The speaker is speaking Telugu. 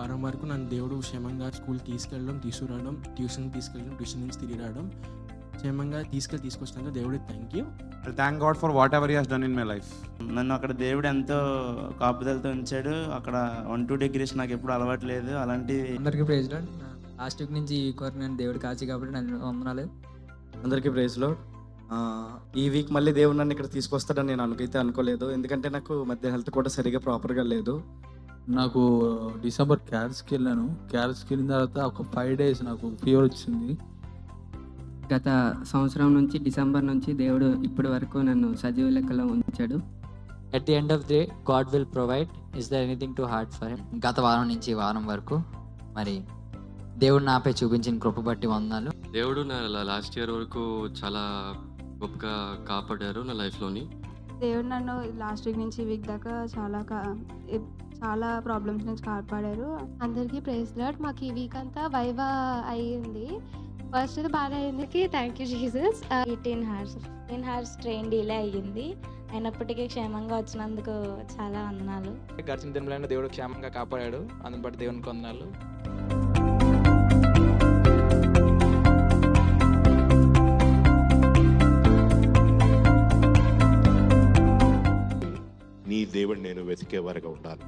వారం వరకు నన్ను దేవుడు క్షేమంగా స్కూల్కి తీసుకెళ్ళడం, తీసుకురావడం, ట్యూషన్ తీసుకెళ్ళడం, ట్యూషన్ నుంచి తిరిగి రావడం, క్షేమంగా తీసుకొచ్చినందుకు దేవుడికి thank you. I'll thank God for whatever He has done in my life. నన్ను అక్కడ దేవుడు ఎంతో కాపుదలతో ఉంచాడు. అక్కడ 1-2 డిగ్రీస్ నాకు ఎప్పుడు అలవాటు లేదు. అలాంటి అందరికీ ప్రైజ్ లార్డ్. లాస్ట్ వీక్ నుంచి ఈ కొరకు నేను దేవుడు కాచి కాబట్టి నన్ను వందనాలు. అందరికీ ప్రైజ్ లార్డ్. ఈ వీక్ మళ్ళీ దేవుడు నన్ను ఇక్కడ తీసుకొస్తాడని నేను అనుకోలేదు. ఎందుకంటే నాకు మధ్య హెల్త్ కూడా సరిగా ప్రాపర్గా లేదు. నాకు డిసెంబర్ క్యారెట్స్కి వెళ్ళాను. క్యారెట్స్కి వెళ్ళిన తర్వాత ఒక 5 days నాకు ఫీవర్ వచ్చింది. గత సంవత్సరం నుంచి డిసెంబర్ నుంచి దేవుడు ఇప్పటి వరకు నన్ను సజీవ లెక్కలో ఉంచాడు. At the end of the day, God will provide. Is there anything too hard for him? గత వారం నుంచి ఈ వారం వరకు మరి దేవుడు నాపై చూపించిన కృప బట్టి వందనాలు. దేవుడు నా లాస్ట్ ఇయర్ వరకు చాలా గొప్పగా కాపాడారు నా లైఫ్లోని. దేవుడు నన్ను లాస్ట్ వీక్ నుంచి ఈ వీక్ దాకా చాలా ప్రాబ్లమ్స్ నుంచి కాపాడారు. అందరికీ ప్రైజ్ లార్డ్. మాకు ఈ వీక్ అంతా వైవా అయ్యింది. ఫస్ట్ బాగా అయింది. Thank you Jesus. 15 hours train delay అయ్యింది. అయినప్పటికీ క్షేమంగా వచ్చినందుకు చాలా వందనాలు. గడిచిన దినములైన దేవుడు క్షేమంగా కాపాడాడు. అందుని బట్టి దేవునికి వందనాలు. నీ దేవుడు నేను వెతికే వారిగా ఉండాలి.